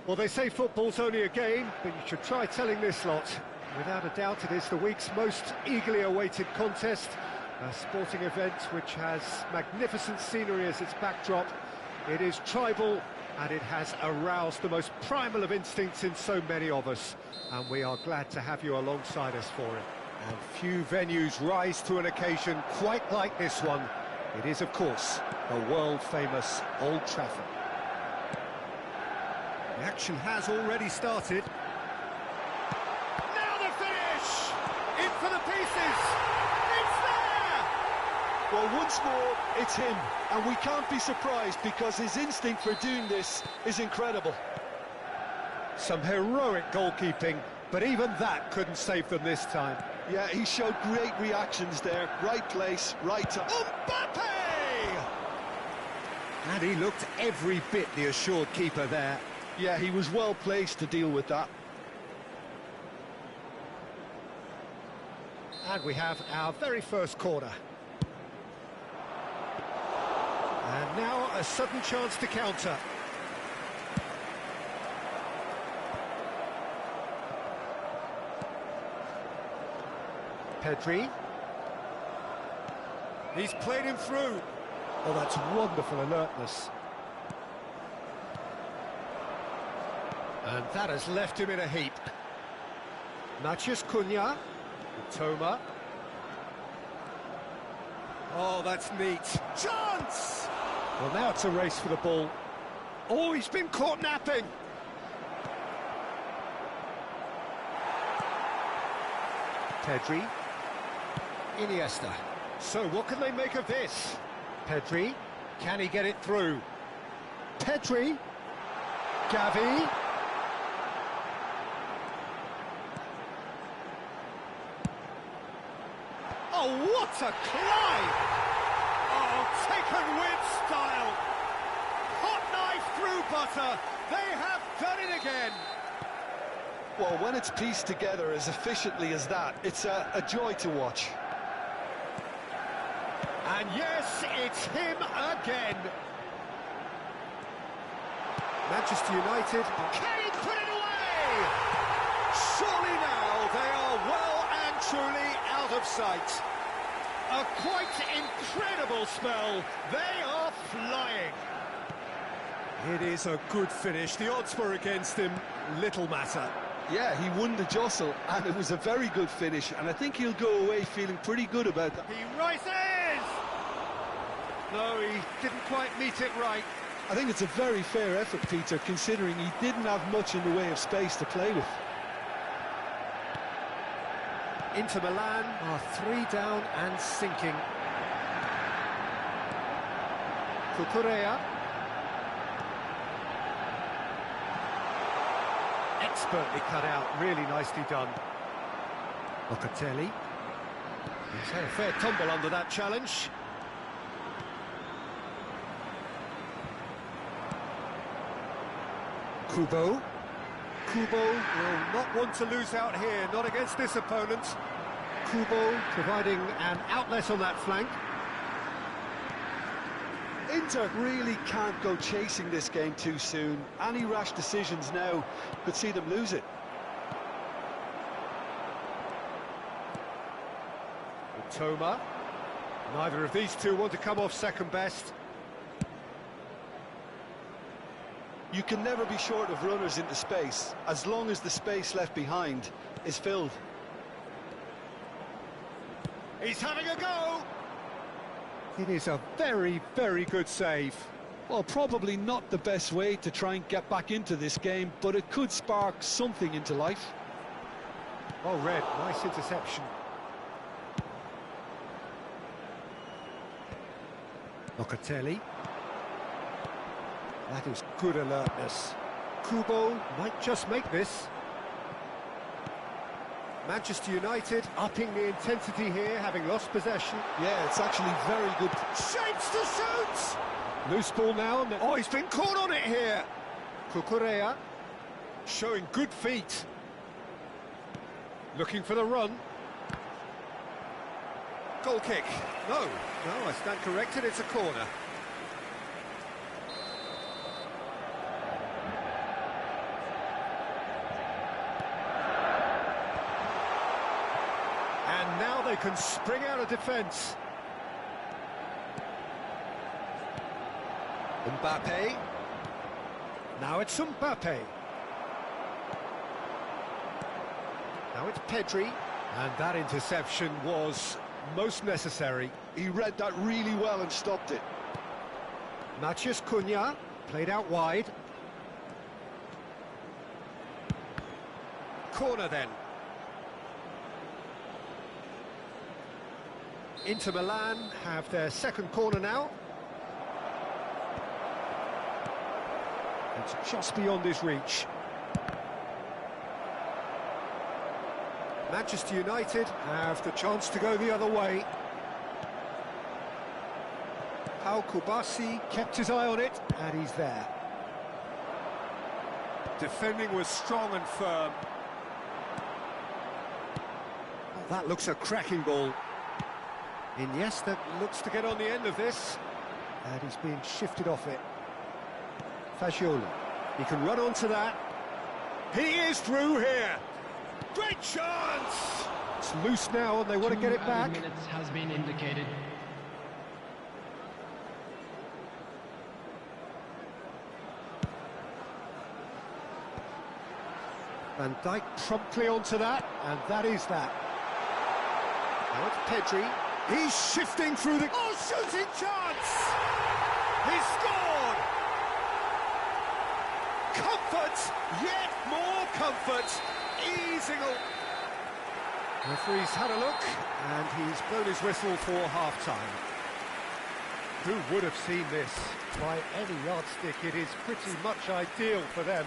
Well, they say football's only a game, but you should try telling this lot. Without a doubt, it is the week's most eagerly awaited contest, a sporting event which has magnificent scenery as its backdrop. It is tribal, and it has aroused the most primal of instincts in so many of us, and we are glad to have you alongside us for it. And few venues rise to an occasion quite like this one. It is, of course, the world-famous Old Trafford. The action has already started. Now the finish! In for the pieces! It's there! Well, once more, it's him, and we can't be surprised because his instinct for doing this is incredible. Some heroic goalkeeping, but even that couldn't save them this time. Yeah, he showed great reactions there. Right place, right time. Mbappe! And he looked every bit the assured keeper there. Yeah, he was well placed to deal with that. And we have our very first corner. And now a sudden chance to counter. Pedri. He's played him through. Oh, that's wonderful alertness. And that has left him in a heap. Matheus Cunha. Toma. Oh, that's neat. Chance! Well, now it's a race for the ball. Oh, he's been caught napping. Pedri. Iniesta. So, what can they make of this? Pedri. Can he get it through? Pedri. Gavi. Oh, what a climb! Oh, taken with style! Hot knife through butter! They have done it again! Well, when it's pieced together as efficiently as that, it's a joy to watch. And yes, it's him again! Manchester United, can he put it away? Surely now they are well and truly out of sight. A quite incredible spell. They are flying. It is a good finish. The odds were against him. Little matter. Yeah, he won the jostle, and it was a very good finish, and I think he'll go away feeling pretty good about that. He rises! No, he didn't quite meet it right. I think it's a very fair effort, Peter, considering he didn't have much in the way of space to play with. Inter Milan are 3 down and sinking. Cucurella. expertly cut out, really nicely done. Locatelli. He's had a fair tumble under that challenge. Kubo. Kubo will not want to lose out here, not against this opponent. Kubo providing an outlet on that flank. Inter really can't go chasing this game too soon. Any rash decisions now could see them lose it. Toma. Neither of these two want to come off second best. You can never be short of runners into space, as long as the space left behind is filled. He's having a go! It is a very, very good save. Well, probably not the best way to try and get back into this game, but it could spark something into life. Oh, Red, nice interception. Locatelli. That is good alertness. Kubo might just make this. Manchester United upping the intensity here, having lost possession. Yeah, it's actually very good. Shapes to shoot! Loose ball now. And oh, he's been caught on it here. Cucurella showing good feet. Looking for the run. Goal kick. No, I stand corrected, it's a corner. And now they can spring out of defence. Mbappe. Now it's Mbappe. Now it's Pedri. And that interception was most necessary. He read that really well and stopped it. Matheus Cunha played out wide. Corner then. Inter Milan have their second corner now. It's just beyond his reach. Manchester United have the chance to go the other way. Pau Kubasi kept his eye on it, and he's there. Defending was strong and firm. Oh, that looks a cracking ball. Iniesta looks to get on the end of this, and he's being shifted off it. Fagioli, he can run onto that. He is through here. Great chance! It's loose now and they want to get it back. 2 minutes has been indicated. Van Dijk promptly onto that, and that is that. Now it's Pedri. He's shifting through the... Oh, shooting chance! He scored! Comfort! Yet more comfort! Easing all. Referee's had a look, and he's blown his whistle for half-time. Who would have seen this? By any yardstick, it is pretty much ideal for them.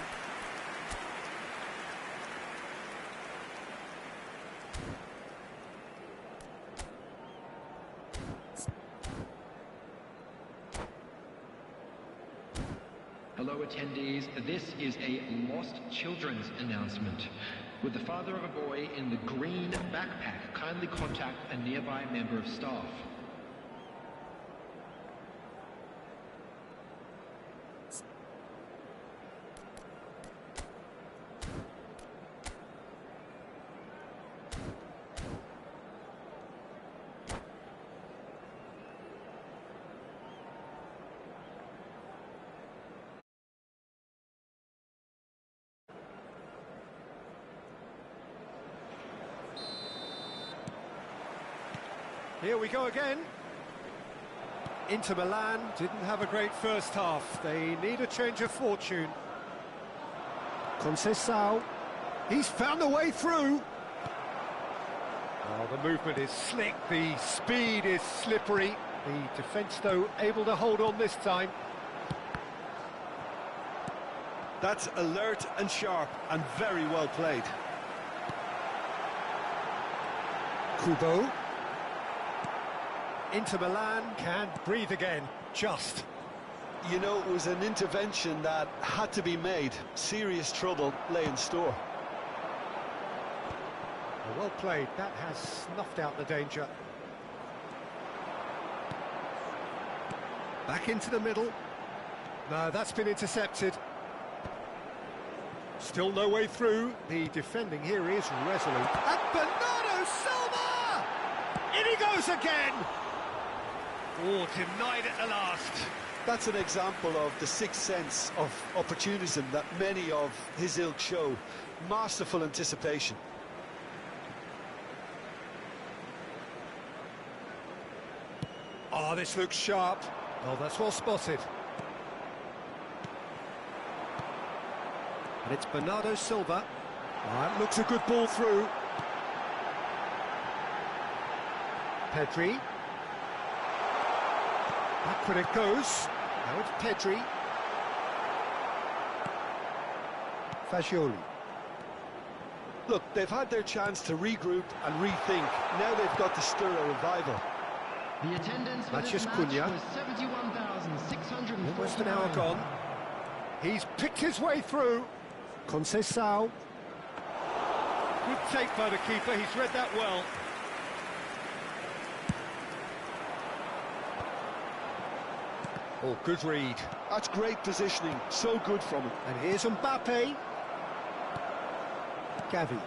Hello attendees, this is a lost children's announcement. With the father of a boy in the green backpack, kindly contact a nearby member of staff. Here we go again. Inter Milan didn't have a great first half. They need a change of fortune. Conceição. He's found a way through. Oh, the movement is slick. The speed is slippery. The defence, though, able to hold on this time. That's alert and sharp and very well played. Kubo. Inter Milan can breathe again, just. You know, it was an intervention that had to be made. Serious trouble lay in store. Well played, that has snuffed out the danger. Back into the middle. No, that's been intercepted. Still no way through. The defending here is resolute. And Bernardo Silva! In he goes again! Oh, denied at the last. That's an example of the sixth sense of opportunism that many of his ilk show. Masterful anticipation. Oh, this looks sharp. Oh, that's well spotted. And it's Bernardo Silva. That looks a good ball through. Pedri. Backward it goes. Now it's Pedri. Fagioli. Look, they've had their chance to regroup and rethink. Now they've got to stir a revival. The attendance for Mathias this match Cunha. was 71,649. Almost an hour gone. He's picked his way through. Conceição. Good take by the keeper, he's read that well. Oh, good read. That's great positioning, so good from him. And here's Mbappe. Gavi.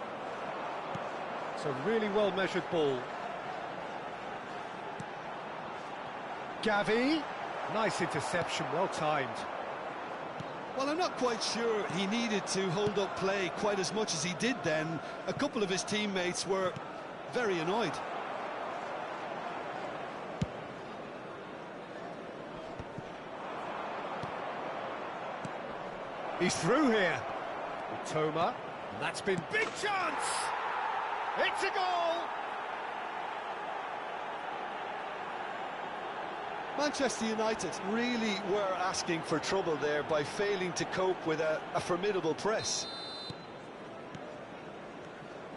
It's a really well-measured ball. Gavi. Nice interception, well timed. Well, I'm not quite sure he needed to hold up play quite as much as he did then. A couple of his teammates were very annoyed. He's through here. Toma. And that's been big chance. It's a goal. Manchester United really were asking for trouble there by failing to cope with a formidable press.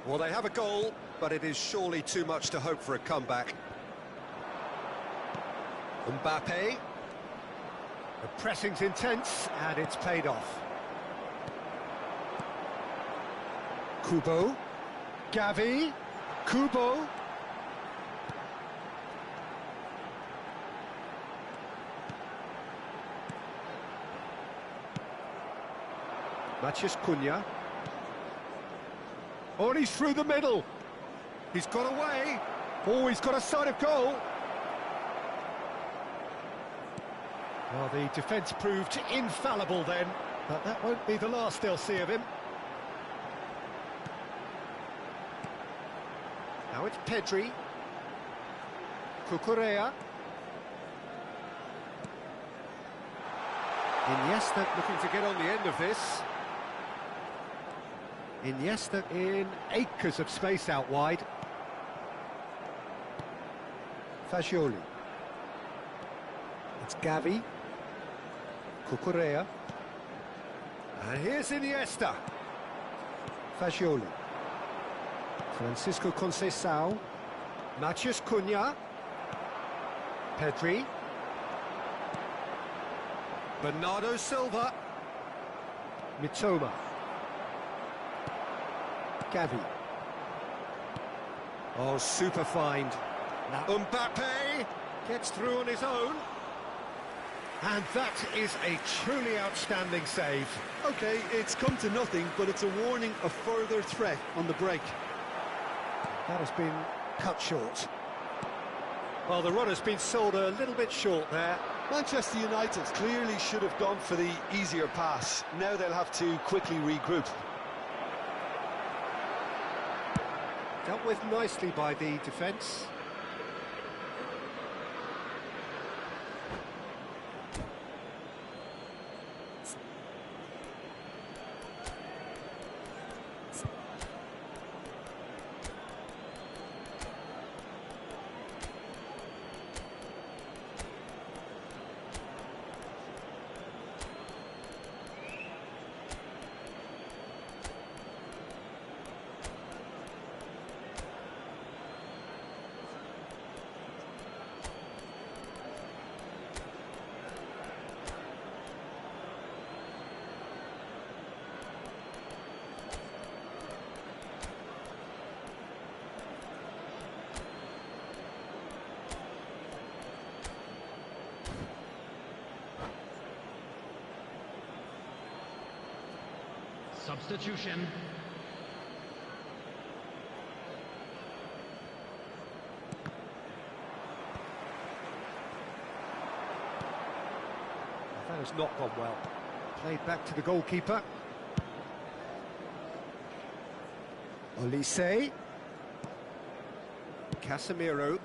Well, they have a goal, but it is surely too much to hope for a comeback. Mbappe. The pressing's intense, and it's paid off. Kubo. Gavi. Kubo. Mathias Cunha. Oh, and he's through the middle. He's got away. Oh, he's got a sight of goal. Well, the defence proved infallible then, but that won't be the last they'll see of him. Now it's Pedri. Cucurella. Iniesta looking to get on the end of this. Iniesta in acres of space out wide. Fagioli. It's Gavi. Cucurella. And here's Iniesta. Fagioli. Francisco Conceição. Mathias Cunha. Pedri. Bernardo Silva. Mitoma. Gavi. Oh, super find. Now Mbappe gets through on his own. And that is a truly outstanding save. OK, it's come to nothing, but it's a warning of further threat on the break. That has been cut short. Well, the run has been sold a little bit short there. Manchester United clearly should have gone for the easier pass. Now they'll have to quickly regroup. Dealt with nicely by the defence. Substitution. That has not gone well. Played back to the goalkeeper. Olise. Casemiro.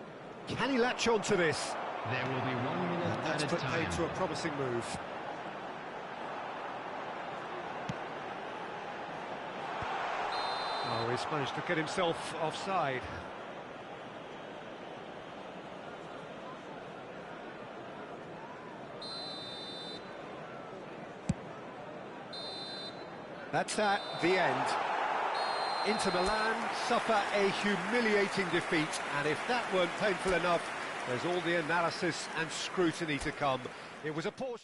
Can he latch on to this? There will be 1 minute That's added put paid time. to a promising move. Oh, he's managed to get himself offside. That's that, the end. Inter Milan suffer a humiliating defeat, and if that weren't painful enough, there's all the analysis and scrutiny to come. It was a poor...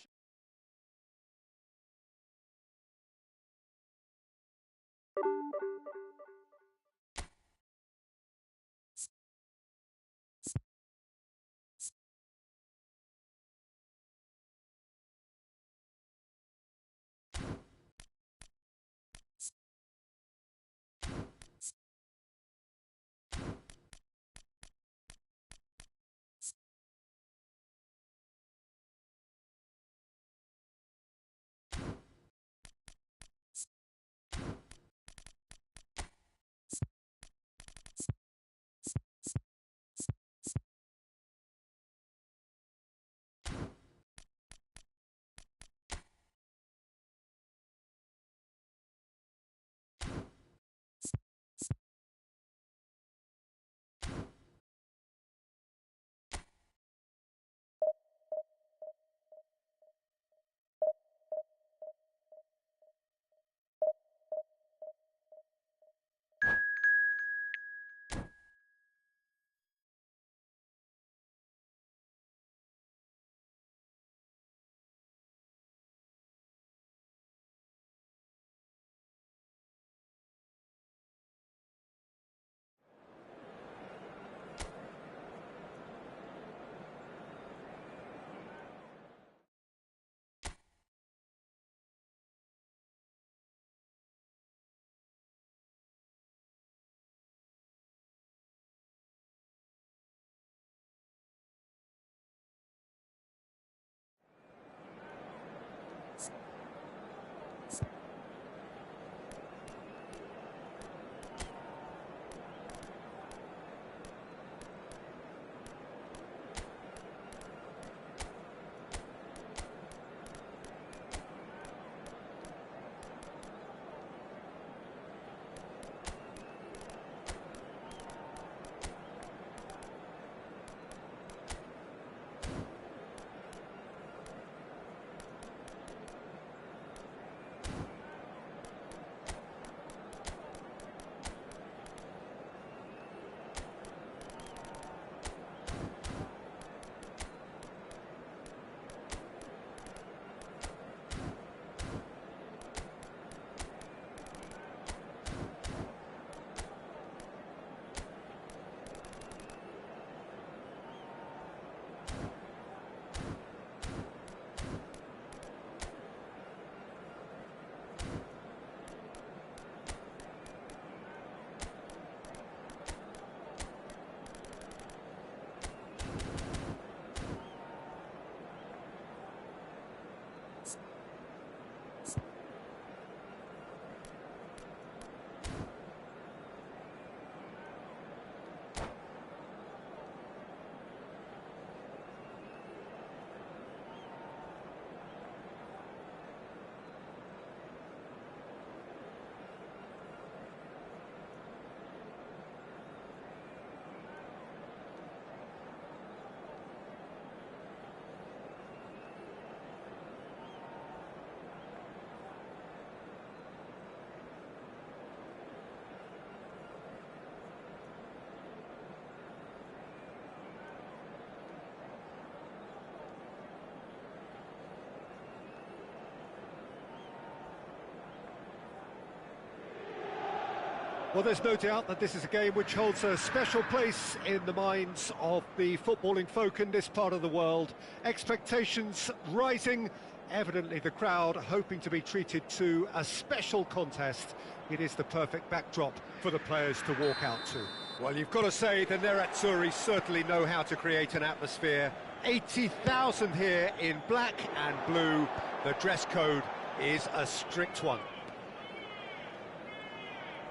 Well, there's no doubt that this is a game which holds a special place in the minds of the footballing folk in this part of the world. Expectations rising, Evidently the crowd hoping to be treated to a special contest. It is the perfect backdrop for the players to walk out to. Well, you've got to say the Nerazzurri certainly know how to create an atmosphere. 80,000 here in black and blue. The dress code is a strict one.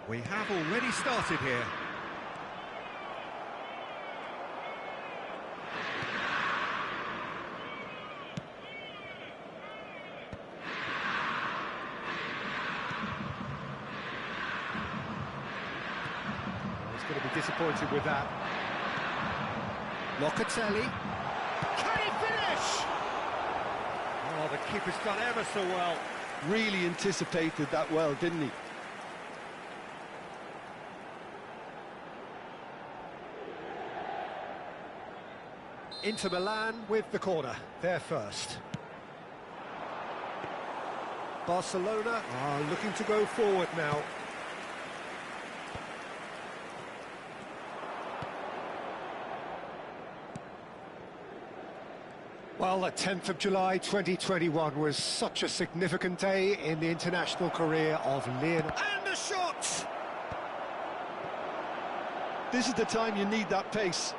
We have already started here. Going to be disappointed with that. Locatelli. Can he finish? Oh, the keeper's done ever so well. Really anticipated that well, didn't he? Inter Milan with the corner. They're first. Barcelona are looking to go forward now. Well, the 10th of July 2021 was such a significant day in the international career of Lionel. And a shot! This is the time you need that pace.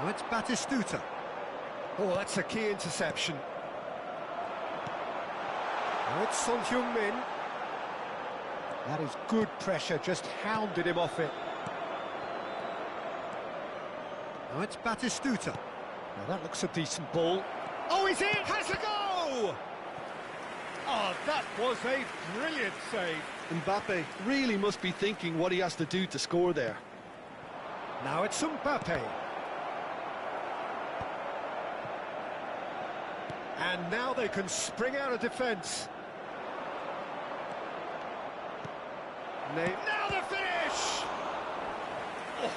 Oh, it's Batistuta. Oh, that's a key interception. Oh, it's Son Heung-min. That is good pressure, just hounded him off it. Now it's Batistuta. Now that looks a decent ball. Oh, he's in! Has a go! Oh, that was a brilliant save. Mbappe really must be thinking what he has to do to score there. Now it's Mbappe. And now they can spring out of defence. Now the finish! Oh,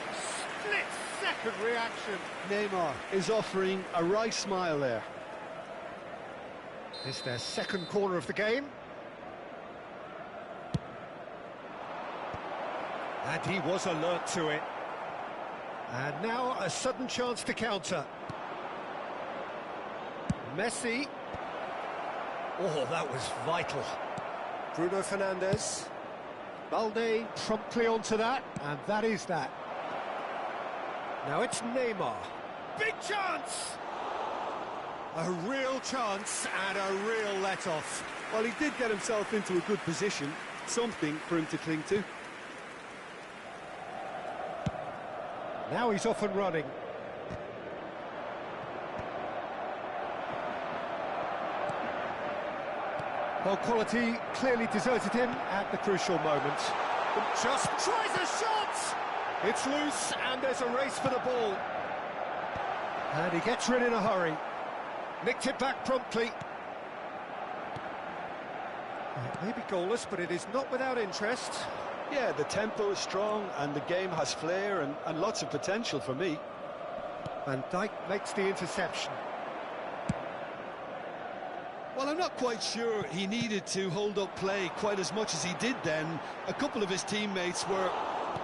split-second reaction. Neymar is offering a right smile there. It's their second corner of the game. And he was alert to it. And now a sudden chance to counter. Messi. Oh, that was vital. Bruno Fernandes. Balde promptly onto that, and that is that. Now it's Neymar. Big chance! A real chance and a real let-off. Well, he did get himself into a good position, something for him to cling to. Now he's off and running. Well, quality clearly deserted him at the crucial moment. Just tries a shot! It's loose, and there's a race for the ball. And he gets rid in a hurry. Nicked it back promptly. It may be goalless, but it is not without interest. Yeah, the tempo is strong, and the game has flair and lots of potential for me. Van Dijk makes the interception. Well, I'm not quite sure he needed to hold up play quite as much as he did then. A couple of his teammates were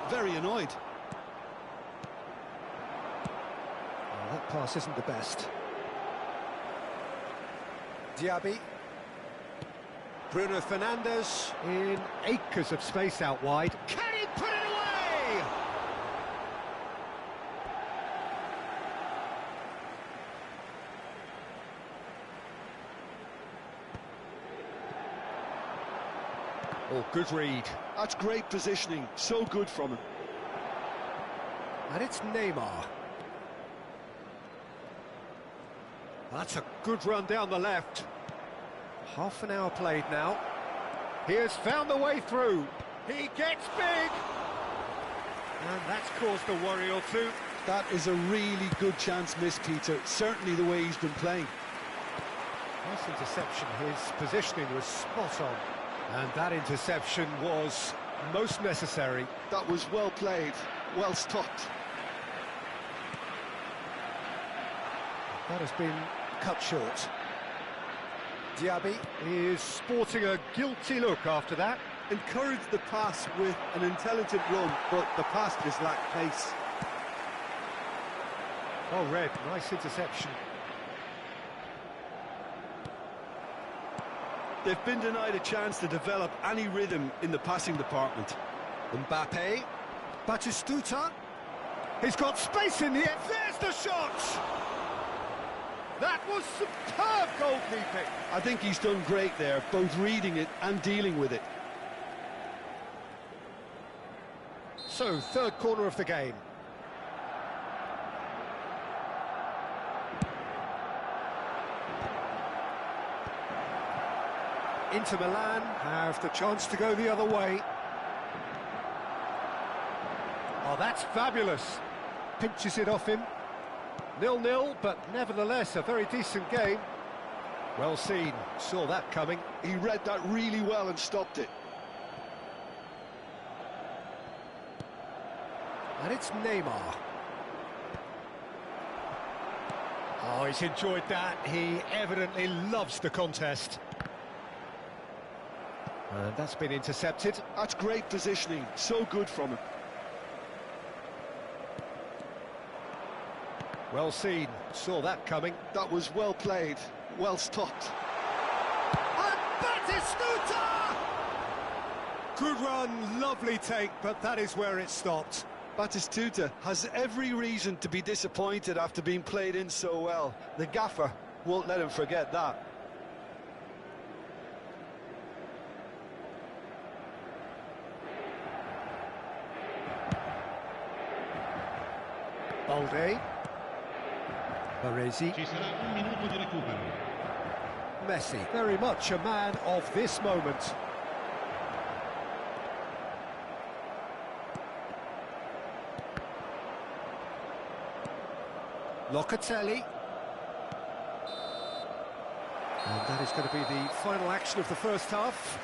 very annoyed. Well, that pass isn't the best. Diaby. Bruno Fernandes in acres of space out wide. Can he put it away? Oh, good read. That's great positioning, so good from him. And it's Neymar. That's a good run down the left. Half an hour played now. He has found the way through. He gets big. And that's caused a worry or two. That is a really good chance missed, Peter. Certainly the way he's been playing. Nice interception. His positioning was spot on. And that interception was most necessary. That was well played, well stopped. That has been cut short. Diaby is sporting a guilty look after that. Encouraged the pass with an intelligent run, but the pass just lacked pace. Oh, Red, nice interception. They've been denied a chance to develop any rhythm in the passing department. Mbappe, Batistuta, he's got space in the end, there's the shot! That was superb goalkeeping. I think he's done great there, both reading it and dealing with it. So, third corner of the game. Inter Milan have the chance to go the other way. Oh, that's fabulous. Pinches it off him. 0-0, but nevertheless a very decent game. Well seen, saw that coming. He read that really well and stopped it. And it's Neymar. Oh, he's enjoyed that. He evidently loves the contest. And that's been intercepted. That's great positioning, so good from him. Well seen, saw that coming. That was well played, well stopped. And Batistuta! Good run, lovely take, but that is where it stopped. Batistuta has every reason to be disappointed after being played in so well. The gaffer won't let him forget that. Balde. Baresi. Ci sarà un minuto di recupero. Messi, very much a man of this moment. Locatelli. And that is going to be the final action of the first half.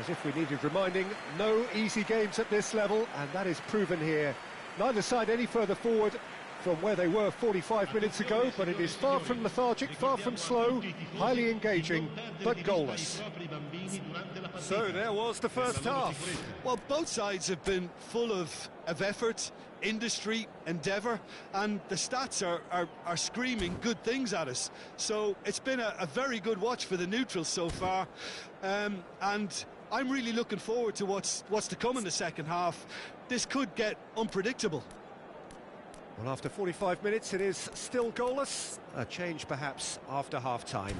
As if we needed reminding, no easy games at this level, and that is proven here. Neither side any further forward from where they were 45 minutes ago, but it is far from lethargic, far from slow, highly engaging, but goalless. So there was the first half. Well, both sides have been full of effort, industry, endeavour, and the stats are screaming good things at us. So it's been a very good watch for the neutrals so far, and I'm really looking forward to what's to come in the second half. This could get unpredictable. Well, after 45 minutes, it is still goalless. A change, perhaps, after half-time.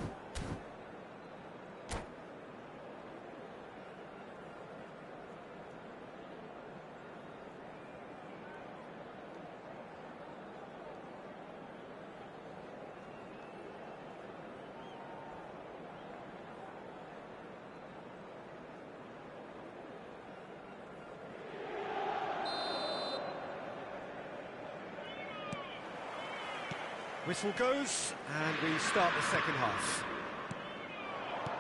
Whistle goes, and we start the second half.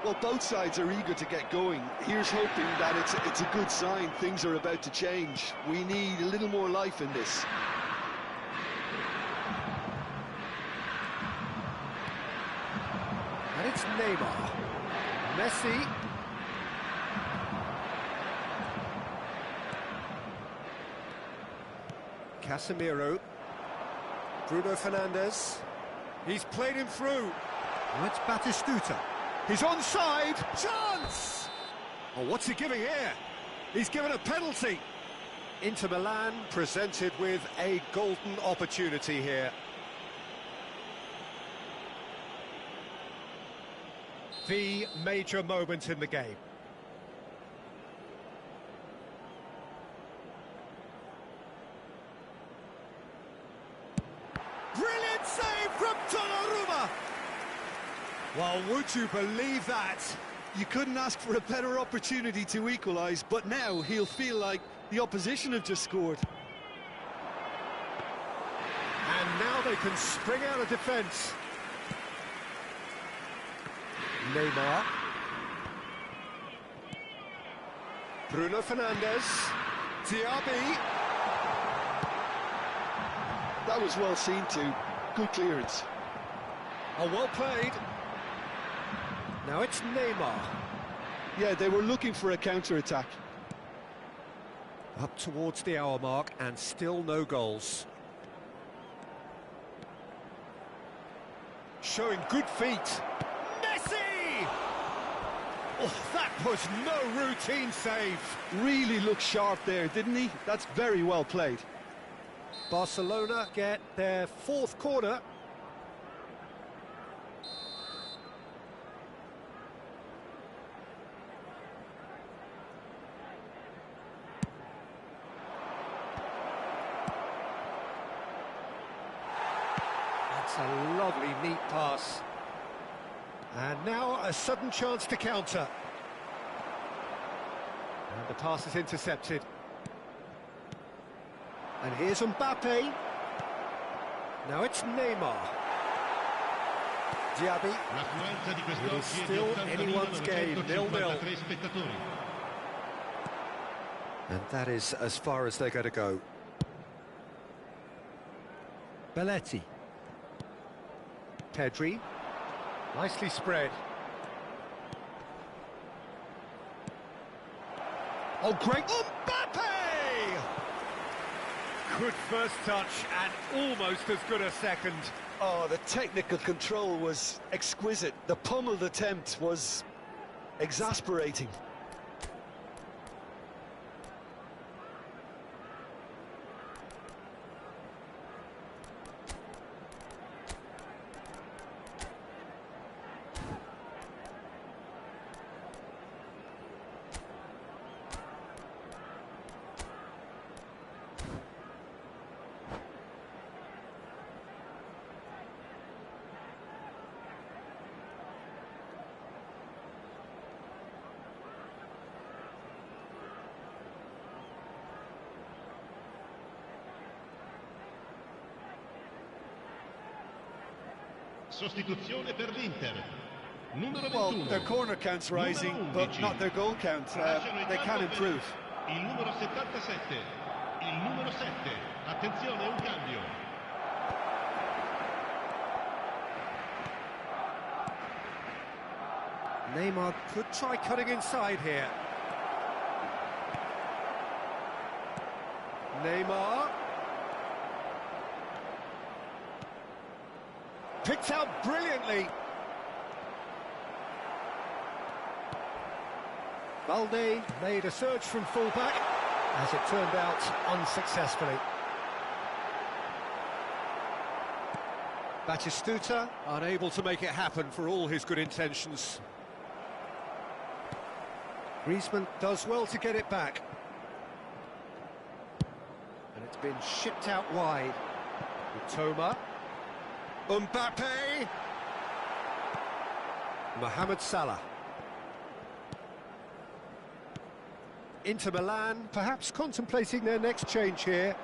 Well, both sides are eager to get going. Here's hoping that it's a good sign. Things are about to change. We need a little more life in this. And it's Neymar. Messi. Casemiro. Bruno Fernandes. He's played him through. Oh, it's Batistuta. He's onside. Chance! Oh, what's he giving here? He's given a penalty. Inter Milan presented with a golden opportunity here. The major moment in the game. Brilliant save from Donnarumma! Well, would you believe that? You couldn't ask for a better opportunity to equalise, but now he'll feel like the opposition have just scored. And now they can spring out of defence. Neymar. Bruno Fernandes. Diaby. That was well seen too. Good clearance. Oh, well played. Now it's Neymar. Yeah, they were looking for a counter-attack. Up towards the hour mark and still no goals. Showing good feet. Messi! Oh, that was no routine save. Really looked sharp there, didn't he? That's very well played. Barcelona get their fourth corner. That's a lovely, neat pass. And now a sudden chance to counter. And the pass is intercepted. And here's Mbappe. Now it's Neymar. Diaby. It is still anyone's game, 0-0. And that is as far as they're going to go. Belletti. Pedri. Nicely spread. Oh, great. Mbappe! Good first touch and almost as good a second. Oh, the technical control was exquisite. The pummeled attempt was exasperating. Sostituzione per l'Inter. Numero 21. Well, their corner count's rising, but not their goal count. They can improve. Il numero 77. Il numero 7. Attenzione, un cambio. Neymar could try cutting inside here. Neymar. Picked out brilliantly. Balde made a surge from fullback, as it turned out unsuccessfully. Batistuta unable to make it happen for all his good intentions. Griezmann does well to get it back. And it's been shipped out wide. Utoma. Mbappe! Mohamed Salah. Inter Milan, perhaps contemplating their next change here.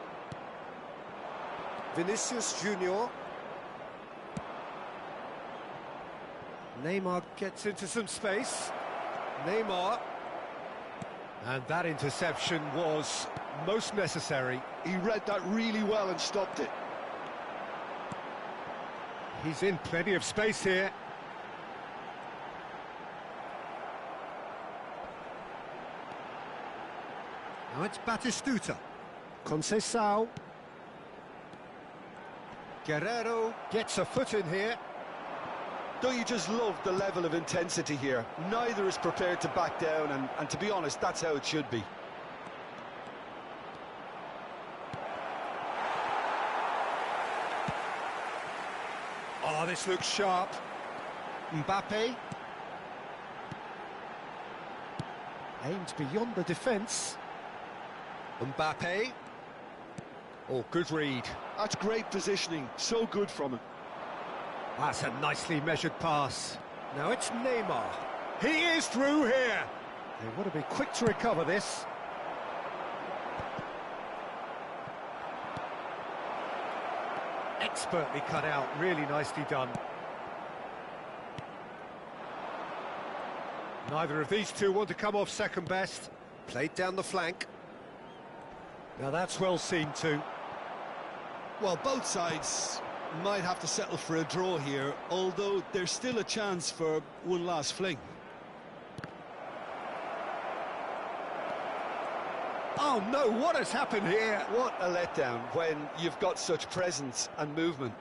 Vinicius Junior. Neymar gets into some space. Neymar. And that interception was most necessary. He read that really well and stopped it. He's in plenty of space here. Now it's Batistuta. Conceição. Guerrero gets a foot in here. Don't you just love the level of intensity here? Neither is prepared to back down, and to be honest, that's how it should be. Oh, this looks sharp. Mbappe. Aimed beyond the defence. Mbappe. Oh, good read. That's great positioning. So good from him. That's a nicely measured pass. Now it's Neymar. He is through here. They want to be quick to recover this. Expertly cut out, really nicely done. Neither of these two want to come off second best. Played down the flank. Now that's well seen too. Well, both sides might have to settle for a draw here, although there's still a chance for one last fling. Oh no, what has happened here? What a letdown when you've got such presence and movement.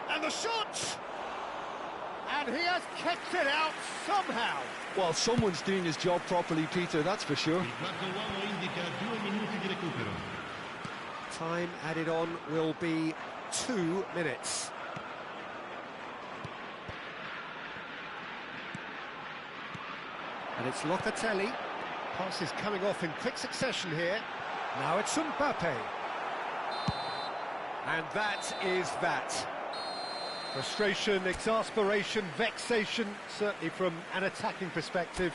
And the shot! And he has kicked it out somehow. Well, someone's doing his job properly, Peter, that's for sure. Il quarto uomo indica 2 minuti di recupero. Time added on will be 2 minutes. And it's Locatelli. Pass is coming off in quick succession here. Now it's Mbappe. And that is that. Frustration, exasperation, vexation, certainly from an attacking perspective.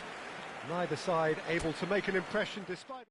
Neither side able to make an impression despite...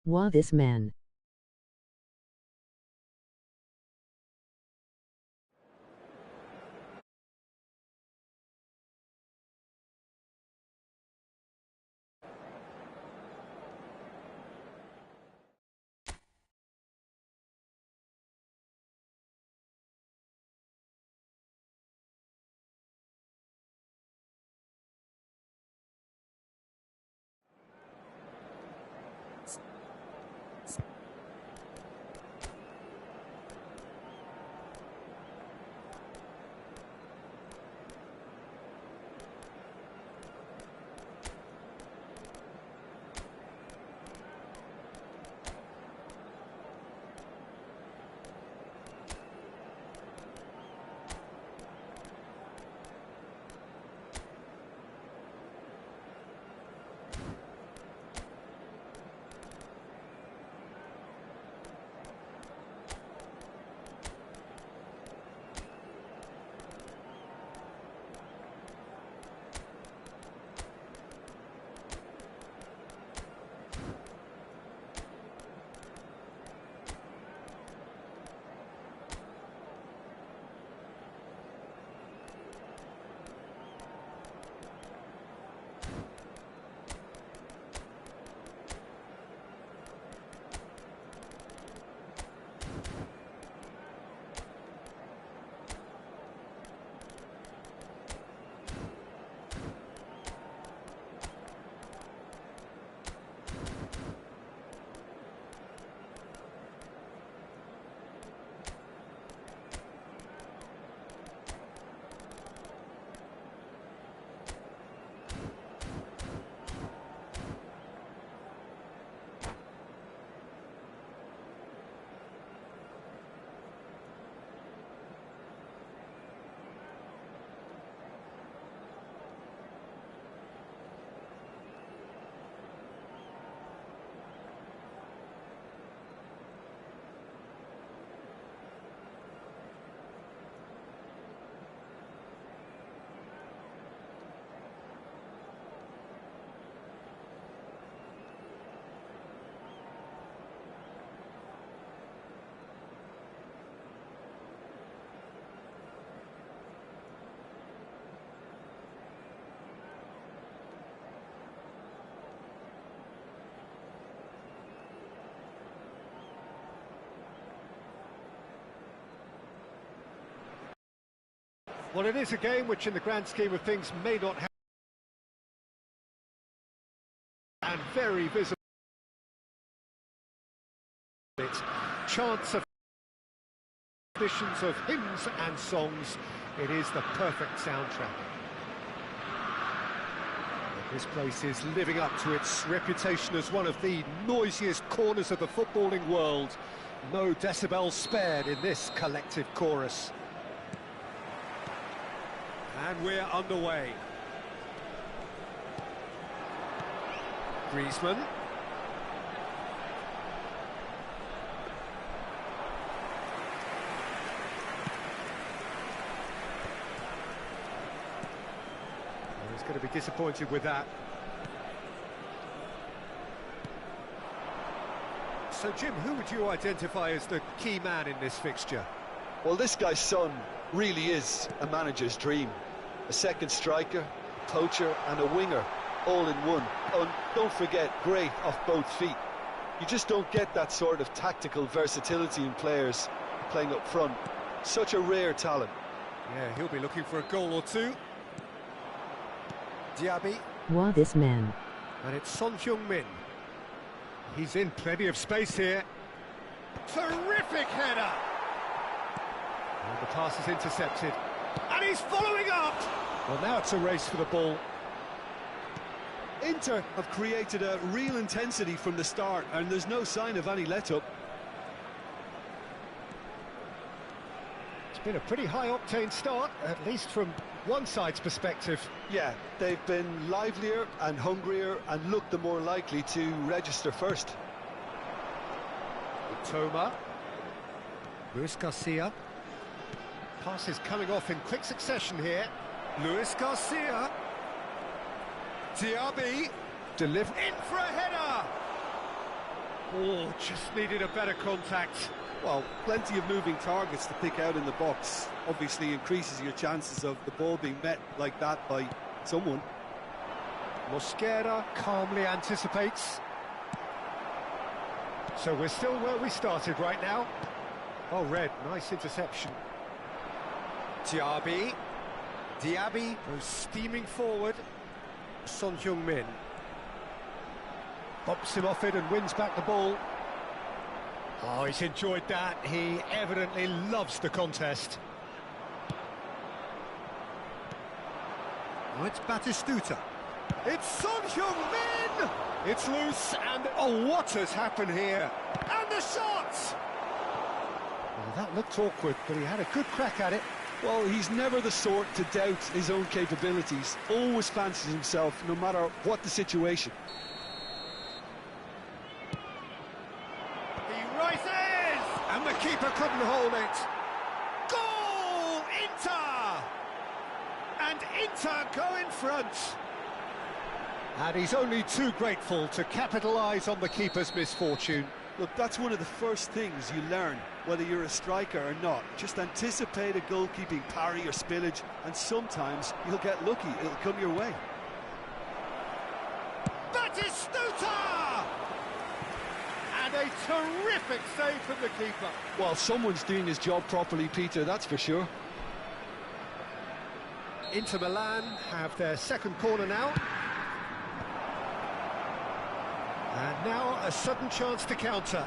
Wah, this man. Well, it is a game which in the grand scheme of things may not have, and very visible. It's chants of visions of hymns and songs. It is the perfect soundtrack. This place is living up to its reputation as one of the noisiest corners of the footballing world. No decibels spared in this collective chorus. And we're underway. Griezmann. He's going to be disappointed with that. So, Jim, who would you identify as the key man in this fixture? Well, this guy's son really is a manager's dream. A second striker, poacher and a winger, all in one. And don't forget, great off both feet. You just don't get that sort of tactical versatility in players playing up front. Such a rare talent. Yeah, he'll be looking for a goal or two. Diaby. Wow, this man. And it's Son Heung-min. He's in plenty of space here. Terrific header! And the pass is intercepted. And he's following up! Well, now it's a race for the ball. Inter have created a real intensity from the start, and there's no sign of any let-up. It's been a pretty high-octane start, at least from one side's perspective. Yeah, they've been livelier and hungrier and looked the more likely to register first. Toma. Luis Garcia. Pass is coming off in quick succession here. Luis Garcia. Diaby. Deliver in for a header. Oh, just needed a better contact. Well, plenty of moving targets to pick out in the box. Obviously increases your chances of the ball being met like that by someone. Mosquera calmly anticipates. So we're still where we started right now. Oh, Red, nice interception. Diaby. Diaby goes steaming forward. Son Heung-min bumps him off it and wins back the ball. Oh, he's enjoyed that. He evidently loves the contest. Oh, it's Batistuta. It's Son Heung-min! It's loose, and oh, what has happened here? And the shot! Well, that looked awkward, but he had a good crack at it. Well, he's never the sort to doubt his own capabilities. Always fancies himself, no matter what the situation. He rises! And the keeper couldn't hold it. Goal! Inter! And Inter go in front. And he's only too grateful to capitalise on the keeper's misfortune. Look, that's one of the first things you learn, whether you're a striker or not. Just anticipate a goalkeeping parry or spillage, and sometimes you'll get lucky. It'll come your way. Batistuta! And a terrific save from the keeper. Well, someone's doing his job properly, Peter, that's for sure. Inter Milan have their second corner now. And now a sudden chance to counter.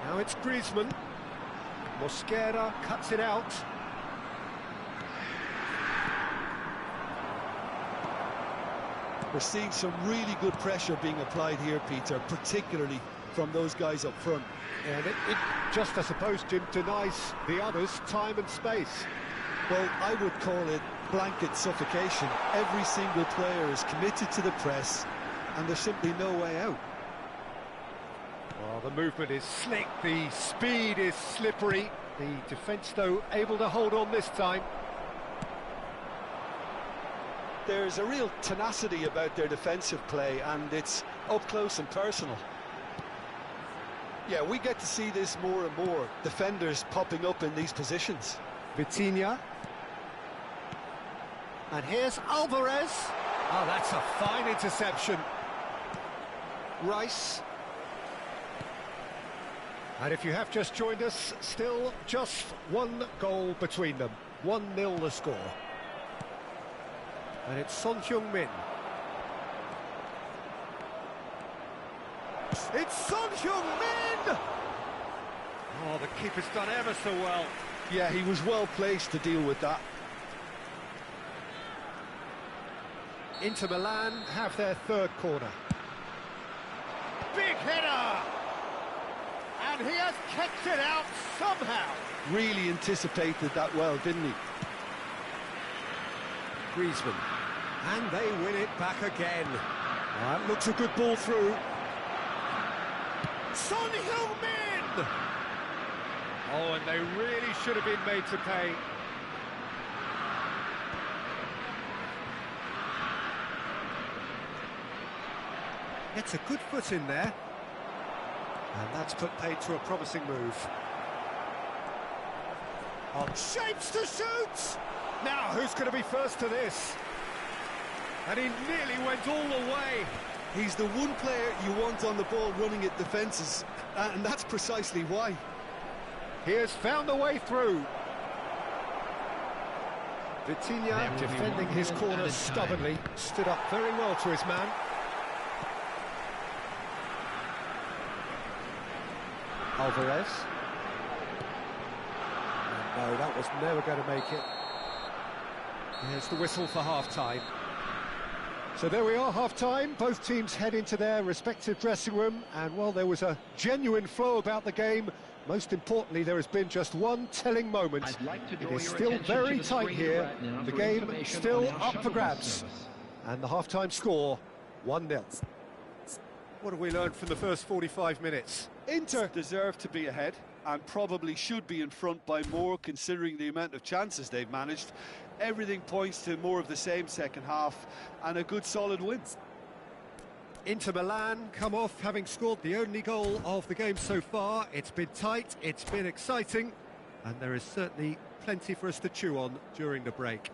Now it's Griezmann. Mosquera cuts it out. We're seeing some really good pressure being applied here, Peter, particularly from those guys up front. And it just, I suppose, Jim, denies the others time and space. Well, I would call it blanket suffocation. Every single player is committed to the press, and there's simply no way out. Well, the movement is slick, the speed is slippery. The defence, though, able to hold on this time. There's a real tenacity about their defensive play, and it's up close and personal. Yeah, we get to see this more and more. Defenders popping up in these positions. Vitinha. And here's Alvarez. Oh, that's a fine interception. Rice. And if you have just joined us, still just one goal between them. 1-0 the score. And it's Son Heung-min. It's Son Heung-min! Oh, the keeper's done ever so well. Yeah, he was well placed to deal with that. Inter Milan have their third corner. Big header! And he has kept it out somehow. Really anticipated that well, didn't he? Griezmann. And they win it back again. That looks a good ball through. Son Heung-min! Oh, and they really should have been made to pay. Gets a good foot in there. And that's put paid to a promising move. On shapes to shoot! Now, who's going to be first to this? And he nearly went all the way. He's the one player you want on the ball running at defences, and that's precisely why. He has found a way through. Vitinha defending his corner stubbornly, stood up very well to his man. Alvarez. No, that was never going to make it. Here's the whistle for half-time. So there we are, half-time. Both teams head into their respective dressing room, and while there was a genuine flow about the game, most importantly, there has been just one telling moment. It is still very tight here. The game still up for grabs. And the half-time score, 1-0. What have we learned from the first 45 minutes? Inter deserve to be ahead and probably should be in front by more, considering the amount of chances they've managed. Everything points to more of the same second half and a good solid win. Inter Milan come off having scored the only goal of the game so far. It's been tight, it's been exciting, and there is certainly plenty for us to chew on during the break.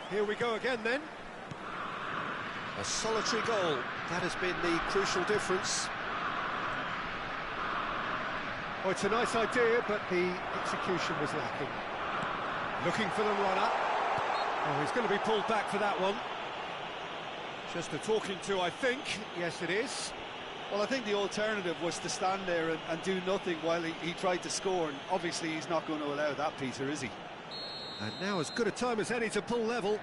Here we go again then. A solitary goal, that has been the crucial difference. Oh, it's a nice idea, but the execution was lacking. Looking for the runner. Oh, he's going to be pulled back for that one. Just a talking to, I think. Yes, it is. Well, I think the alternative was to stand there and do nothing while he tried to score, and obviously he's not going to allow that, Peter, is he? And now as good a time as any to pull level.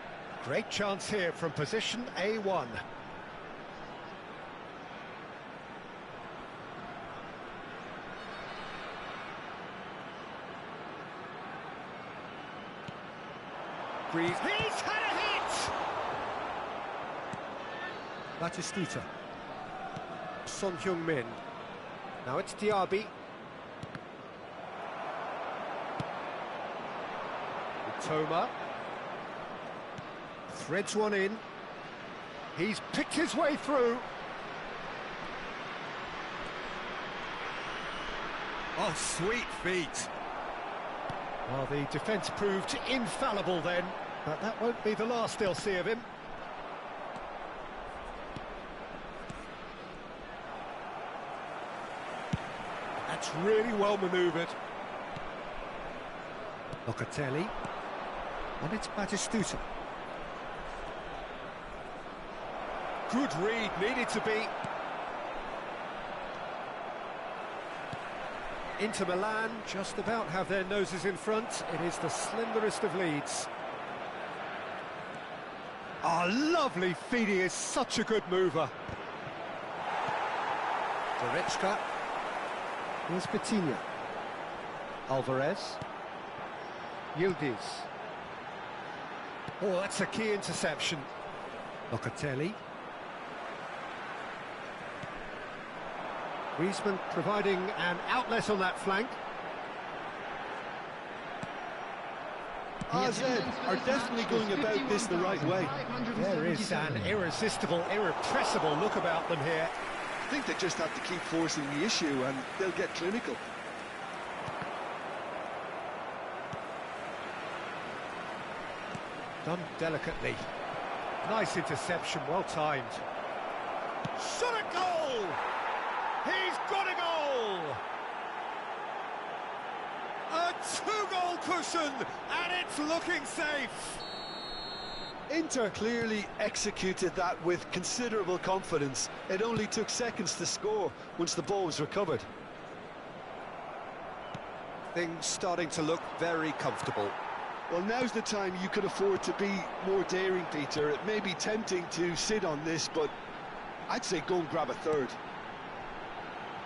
Great chance here from position A1. He's had a hit! Batistuta. Son Heung-min. Now it's Diaby. Toma. Threads one in. He's picked his way through. Oh, sweet feet. Well, the defence proved infallible then, but that won't be the last they'll see of him. That's really well manoeuvred. Locatelli. And it's Batistuta. Good read, needed to be. Inter Milan just about have their noses in front. It is the slenderest of leads. Oh, lovely feed. He is such a good mover. Goretzka. Here's Vitinha. Alvarez. Yildiz. Oh, that's a key interception. Locatelli. Griezmann providing an outlet on that flank. AZ are definitely going about this the right way. There is an irresistible, irrepressible look about them here. I think they just have to keep forcing the issue and they'll get clinical. Done delicately. Nice interception, well timed. Shot a goal! He's got a goal! A two-goal cushion, and it's looking safe! Inter clearly executed that with considerable confidence. It only took seconds to score once the ball was recovered. Things starting to look very comfortable. Well, now's the time you could afford to be more daring, Peter. It may be tempting to sit on this, but I'd say go and grab a third.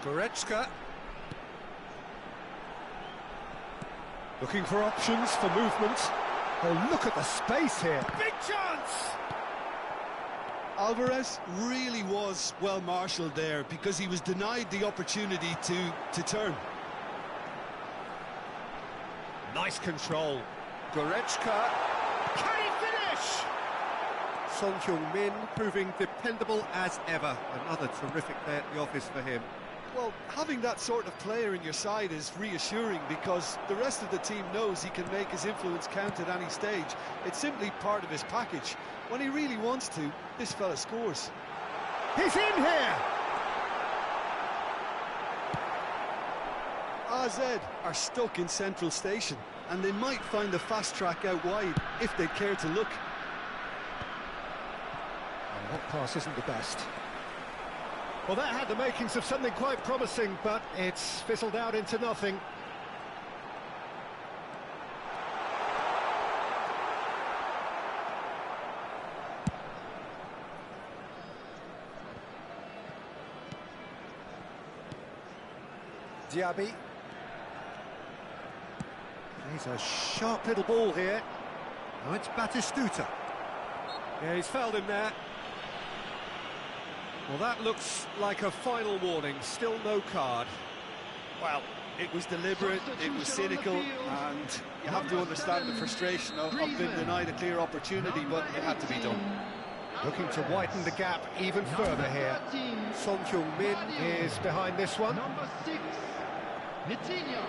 Goretzka. Looking for options for movement. Oh, look at the space here. Big chance! Alvarez really was well marshalled there because he was denied the opportunity to turn. Nice control. Goretzka. Can he finish? Son Heung-min proving dependable as ever. Another terrific day at the office for him. Well, having that sort of player in your side is reassuring because the rest of the team knows he can make his influence count at any stage. It's simply part of his package. When he really wants to, this fella scores. He's in here! AZ are stuck in Central Station and they might find the fast track out wide if they care to look. Oh, that pass isn't the best. Well, that had the makings of something quite promising, but it's fizzled out into nothing. Diaby. He's a sharp little ball here. Now it's Batistuta. Yeah, he's fouled him there. Well, that looks like a final warning, still no card. Well, it was deliberate, it was cynical, and you have to understand the frustration of being denied a clear opportunity, but it had to be done. Looking to widen the gap even further here. Son Heung-min is behind this one. Number 6, Vitinha.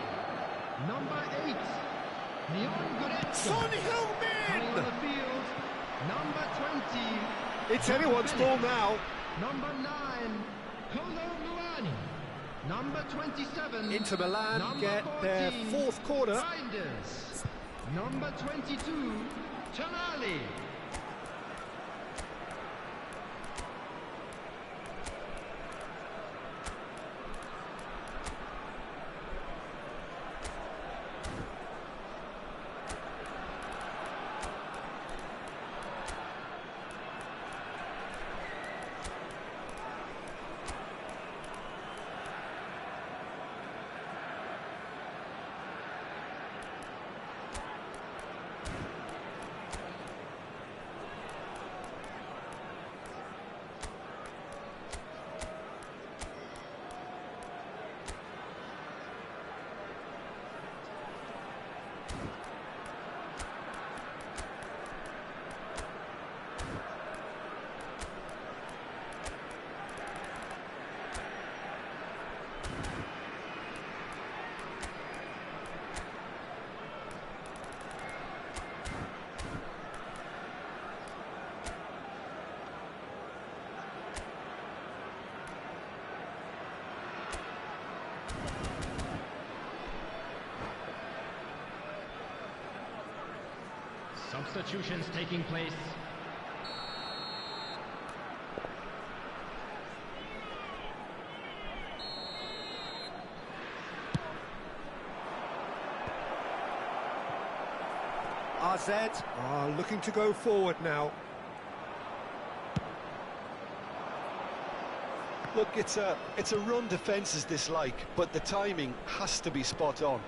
Number 8, Leon Goretzka. Son Heung-min! On the field, number 20. It's anyone's ball now. Number 9, Kolo Muani. Number 27, Inter Milan number get 14, their fourth corner. Reinders. Number 22, Tonali. Substitutions taking place. AZ are looking to go forward now. Look, it's a run defence is dislike, but the timing has to be spot on.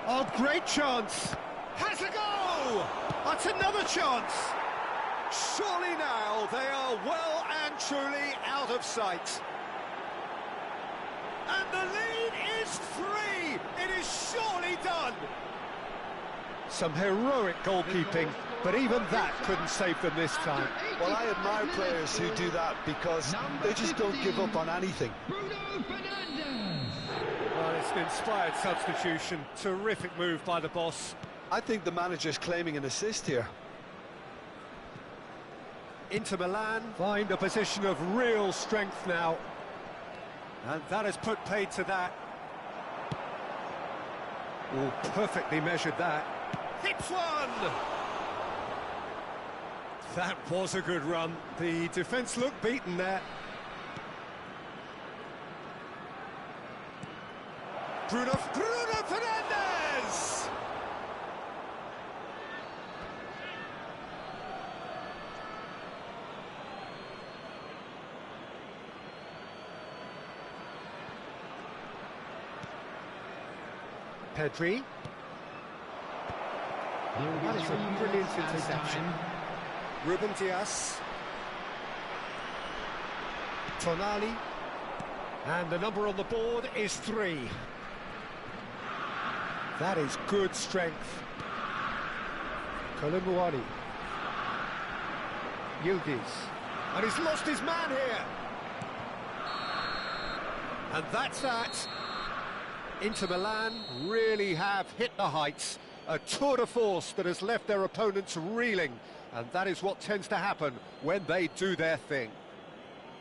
Oh, great chance! Has a go! That's another chance! Surely now they are well and truly out of sight. And the lead is 3! It is surely done! Some heroic goalkeeping, but even that couldn't save them this time. Well, I admire players who do that because they just don't give up on anything. Well, it's an inspired substitution. Terrific move by the boss. I think the manager's claiming an assist here. Inter Milan find a position of real strength now. And that has put paid to that. Oh, perfectly measured that. Hits one! That was a good run. The defence looked beaten there. Bruno Fernandes! Pedri. That is a brilliant interception. Ruben Dias. Tonali. And the number on the board is 3. That is good strength. Kolomuani. Yildiz. And he's lost his man here. And that's that. Inter Milan really have hit the heights. A tour de force that has left their opponents reeling. And that is what tends to happen when they do their thing.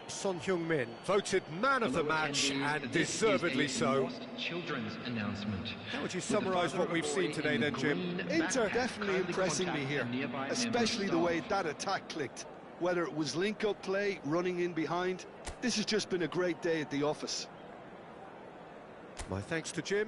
Son Heung-min voted man of the match, and deservedly so. Children's announcement. How would you summarise what we've seen today then, Jim? Inter definitely impressing me here, especially the way that attack clicked. Whether it was link-up play, running in behind, this has just been a great day at the office. My thanks to Jim.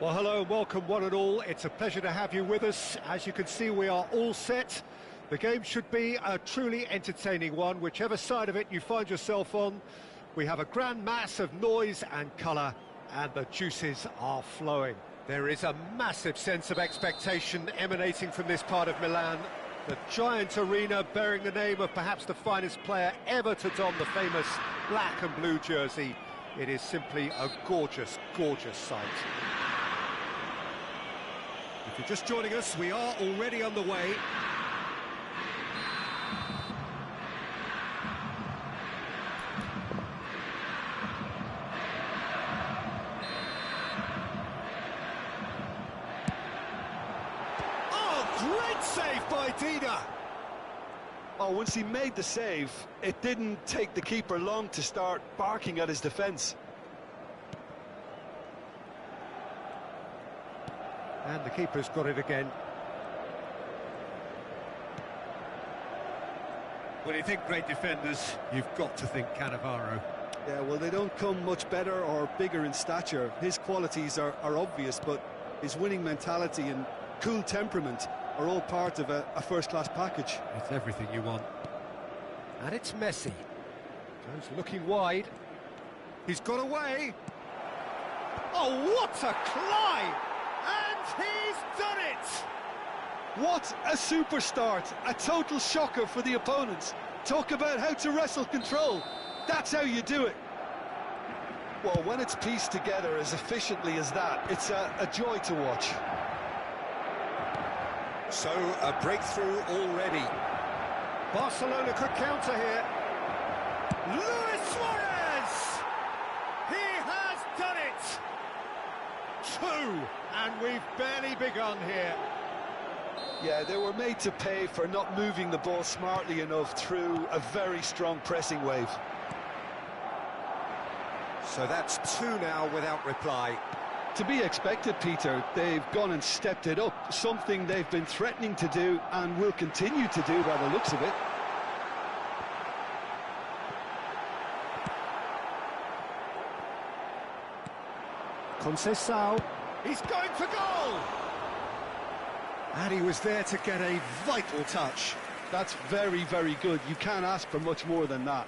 Well, hello and welcome one and all. It's a pleasure to have you with us. As you can see, we are all set. The game should be a truly entertaining one, whichever side of it you find yourself on. We have a grand mass of noise and colour, and the juices are flowing. There is a massive sense of expectation emanating from this part of Milan. The giant arena bearing the name of perhaps the finest player ever to don the famous black and blue jersey. It is simply a gorgeous, gorgeous sight. If you're just joining us, we are already underway. Oh, great save by Dida! Oh, once he made the save, it didn't take the keeper long to start barking at his defence. And the keeper's got it again. When you think great defenders, you've got to think Cannavaro. Yeah, well, they don't come much better or bigger in stature. His qualities are obvious, but his winning mentality and cool temperament are all part of a first-class package. It's everything you want. And it's Messi. Goes looking wide. He's got away. Oh, what a climb! And he's done it! What a super start! A total shocker for the opponents. Talk about how to wrestle control. That's how you do it. Well, when it's pieced together as efficiently as that, it's a joy to watch. So, a breakthrough already. Barcelona could counter here. Luis Suarez! He has done it! 2, and we've barely begun here. Yeah, they were made to pay for not moving the ball smartly enough through a very strong pressing wave. So that's 2 now without reply. To be expected, Peter. They've gone and stepped it up, something they've been threatening to do and will continue to do by the looks of it. Conceição, he's going for goal! And he was there to get a vital touch. That's very, very good. You can't ask for much more than that.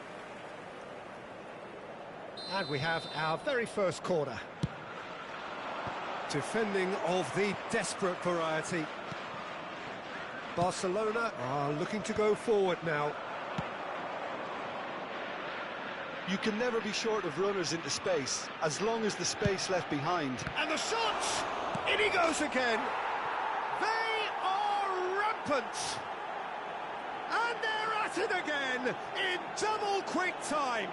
And we have our very first corner. Defending of the desperate variety. Barcelona are looking to go forward now. You can never be short of runners into space, as long as the space left behind. And the shot! In he goes again! They are rampant! And they're at it again, in double quick time!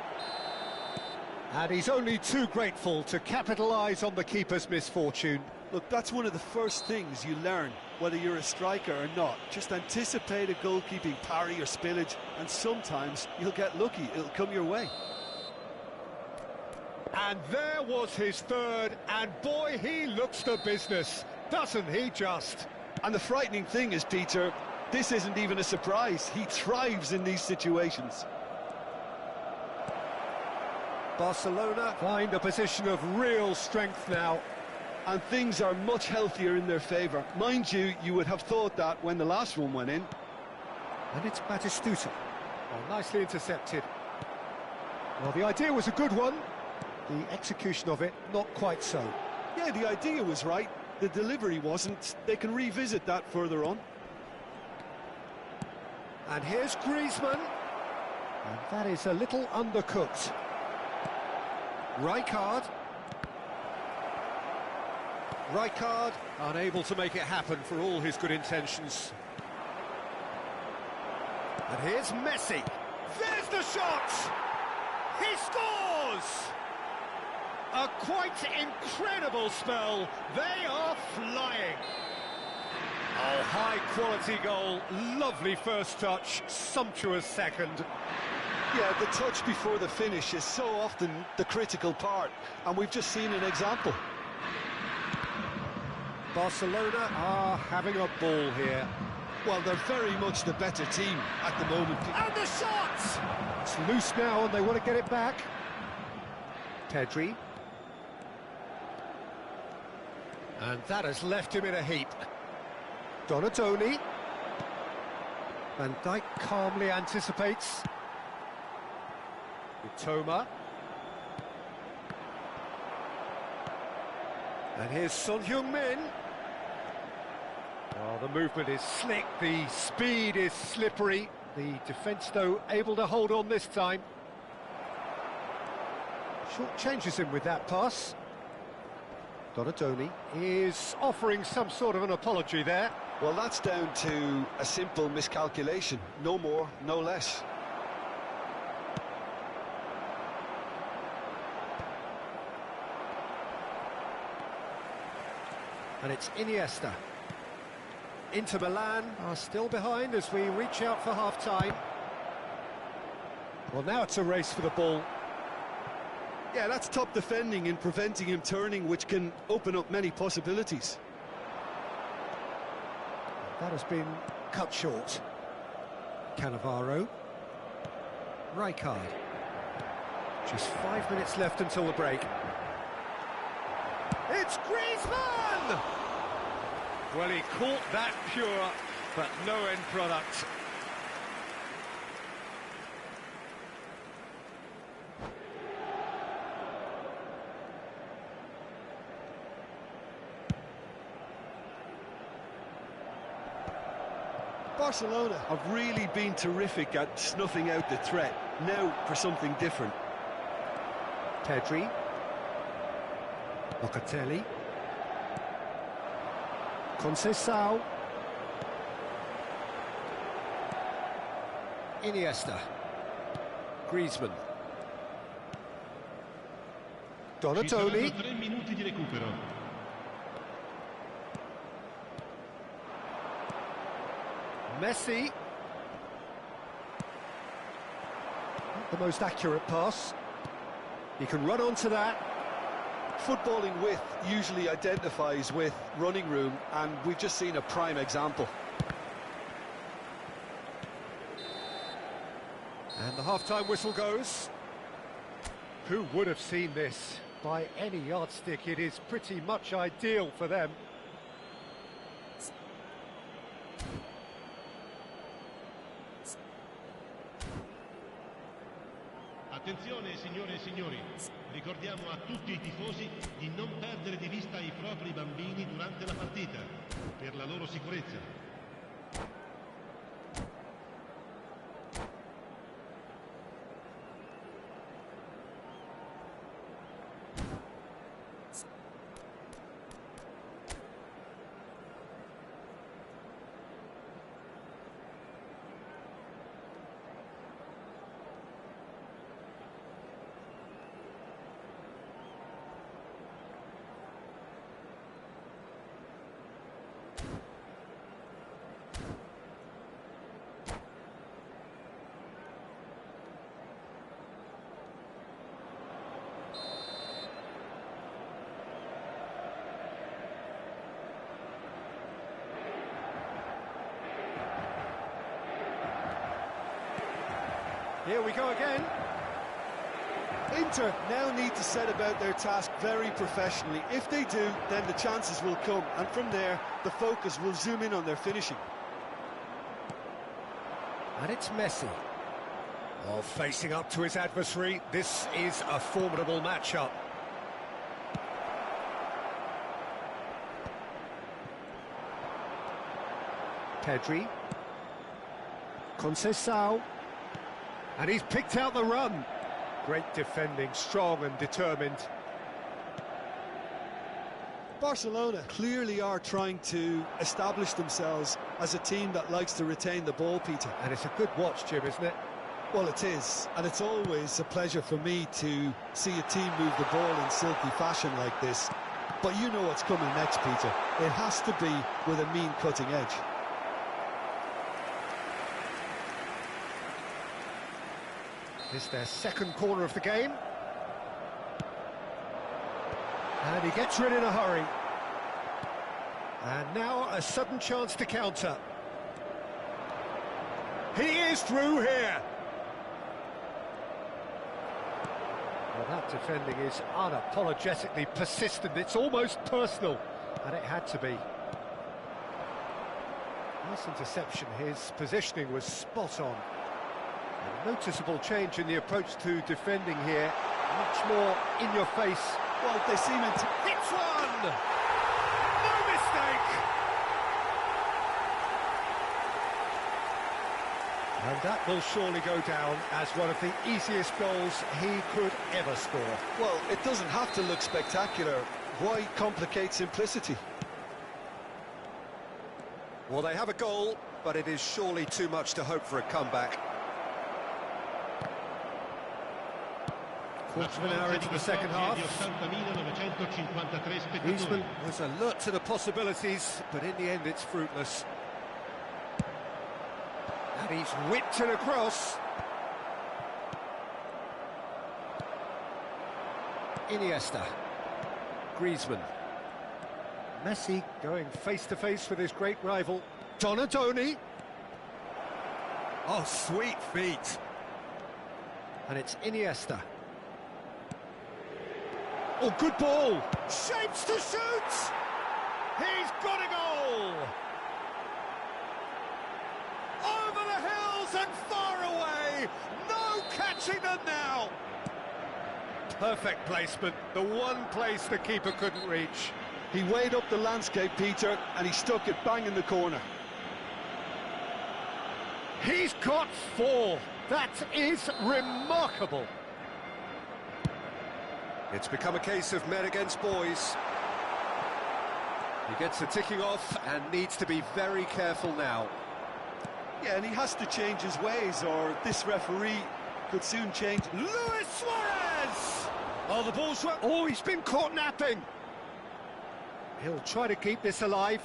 And he's only too grateful to capitalise on the keeper's misfortune. Look, that's one of the first things you learn, whether you're a striker or not. Just anticipate a goalkeeping parry or spillage, and sometimes you'll get lucky, it'll come your way. And there was his third, and boy, he looks the business, doesn't he just? And the frightening thing is, Peter, this isn't even a surprise. He thrives in these situations. Barcelona find a position of real strength now. And things are much healthier in their favour. Mind you, you would have thought that when the last one went in. And it's Batistuta. Oh, nicely intercepted. Well, the idea was a good one. The execution of it, not quite so. Yeah, the idea was right. The delivery wasn't. They can revisit that further on. And here's Griezmann. And that is a little undercooked. Rijkaard, unable to make it happen for all his good intentions. And here's Messi. There's the shot! He scores! A quite incredible spell. They are flying. Oh, high-quality goal. Lovely first touch, sumptuous second. Yeah, the touch before the finish is so often the critical part, and we've just seen an example. Barcelona are having a ball here. Well, they're very much the better team at the moment. And the shot! It's loose now and they want to get it back. Pedri. And that has left him in a heap. Donatoni. Van Dijk calmly anticipates. Utoma. And here's Son Heung-min. Oh, the movement is slick, the speed is slippery. The defence, though, able to hold on this time. Short changes him with that pass. Donatoni is offering some sort of an apology there. Well, that's down to a simple miscalculation. No more, no less. And it's Iniesta. Inter Milan are still behind as we reach out for half-time. Well, now it's a race for the ball. Yeah, that's top defending and preventing him turning, which can open up many possibilities. That has been cut short. Cannavaro. Rijkaard. Just 5 minutes left until the break. It's Griezmann! Well, he caught that pure, but no end product. Barcelona have really been terrific at snuffing out the threat. Now for something different. Pedri. Locatelli. Conceição. Iniesta. Griezmann. Donatoni. 3 minuti di recupero. Messi. Not the most accurate pass. He can run onto that. Footballing width usually identifies with running room, and we've just seen a prime example. And the half-time whistle goes. Who would have seen this? By any yardstick, it is pretty much ideal for them. Attenzione signore e signori, ricordiamo a tutti i tifosi di non perdere di vista i propri bambini durante la partita, per la loro sicurezza. Here we go again. Inter now need to set about their task very professionally. If they do, then the chances will come, and from there, the focus will zoom in on their finishing. And it's Messi. Oh, facing up to his adversary. This is a formidable matchup. Pedri. Conceição. And he's picked out the run. Great defending, strong and determined. Barcelona clearly are trying to establish themselves as a team that likes to retain the ball, Peter. And it's a good watch, Jim, isn't it? Well, it is, and it's always a pleasure for me to see a team move the ball in silky fashion like this. But you know what's coming next, Peter. It has to be with a mean cutting edge. This is their second corner of the game. And he gets rid in a hurry. And now a sudden chance to counter. He is through here. Well, that defending is unapologetically persistent. It's almost personal. And it had to be. Nice interception. His positioning was spot on. A noticeable change in the approach to defending here. Much more in your face. Well, they seem to... Hits one! No mistake! And that will surely go down as one of the easiest goals he could ever score. Well, it doesn't have to look spectacular. Why complicate simplicity? Well, they have a goal, but it is surely too much to hope for a comeback. Quarter of an hour into the second half. Griezmann was alert to the possibilities, but in the end it's fruitless. And he's whipped it across. Iniesta. Griezmann. Messi going face-to-face with his great rival. Donadoni. Oh, sweet feet. And it's Iniesta. Oh, good ball. Shapes to shoot. He's got a goal. Over the hills and far away. No catching them now. Perfect placement. The one place the keeper couldn't reach. He weighed up the landscape, Peter, and he stuck it bang in the corner. He's got 4. That is remarkable. It's become a case of men against boys. He gets the ticking off and needs to be very careful now. Yeah, and he has to change his ways, or this referee could soon change. Luis Suarez! Oh, the ball's... Oh, he's been caught napping. He'll try to keep this alive.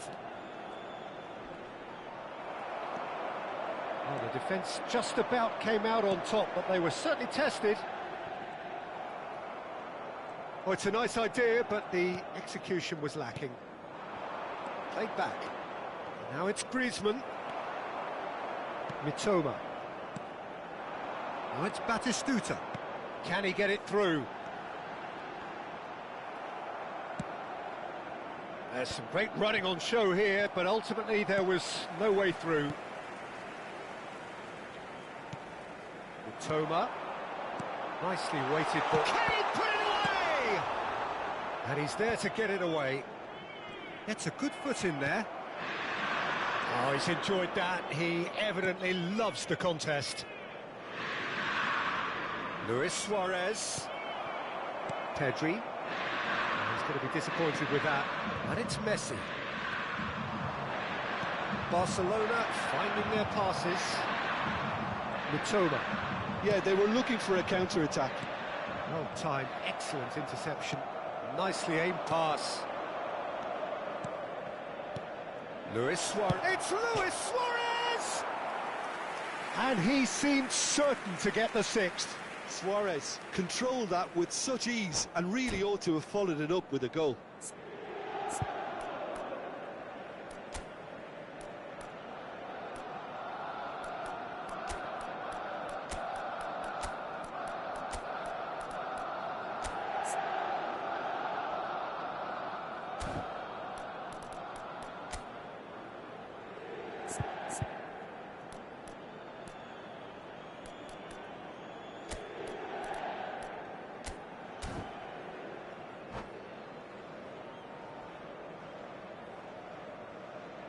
Oh, the defence just about came out on top, but they were certainly tested. Oh, it's a nice idea, but the execution was lacking. Played back. Now it's Griezmann. Mitoma. Now it's Batistuta. Can he get it through? There's some great running on show here, but ultimately there was no way through. Mitoma. Nicely weighted ball. Can he put it away? And he's there to get it away. Gets a good foot in there. Oh, he's enjoyed that. He evidently loves the contest. Luis Suarez. Pedri. He's going to be disappointed with that. And it's Messi. Barcelona finding their passes. Mitoma. Yeah, they were looking for a counter-attack. Well timed, excellent interception. Nicely aimed pass. Luis Suarez. It's Luis Suarez! And he seemed certain to get the 6th. Suarez controlled that with such ease and really ought to have followed it up with a goal.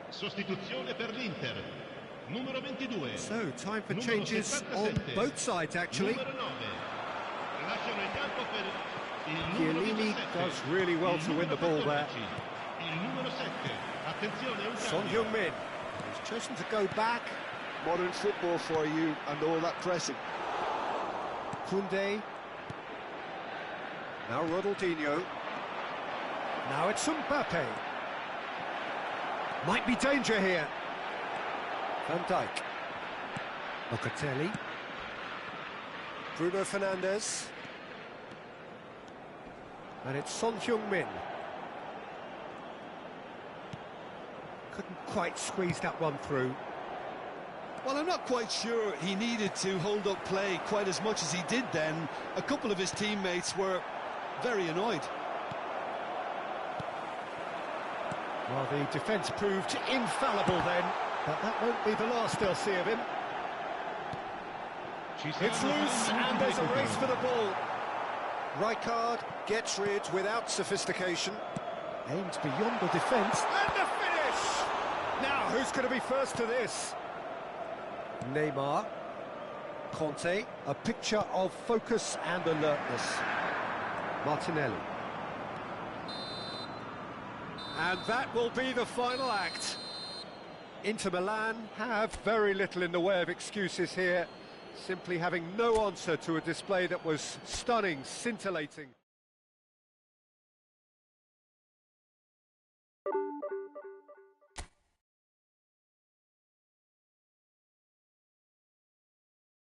Sostituzione per l'Inter. Numero 22. So, time for changes on both sides, actually. Numero 9. Lasciano il campo per il numero Chiellini 17. does really well to win the ball there. Il numero 7. Attenzione, un Son cambio. Heung-min. He's chosen to go back. Modern football for you and all that pressing. Koundé. Now Ronaldinho. Now it's Mbappe. Might be danger here. Van Dijk. Locatelli. Bruno Fernandes. And it's Son Heung-min. Couldn't quite squeeze that one through. Well, I'm not quite sure he needed to hold up play quite as much as he did then. A couple of his teammates were very annoyed. Well, the defence proved infallible then, but that won't be the last they'll see of him. It's loose, and there's a race for the ball. Rijkaard gets rid without sophistication. Aims beyond the defence, and the finish! Now, who's going to be first to this? Neymar. Conte, a picture of focus and alertness. Martinelli. And that will be the final act. Inter Milan have very little in the way of excuses here, simply having no answer to a display that was stunning, scintillating.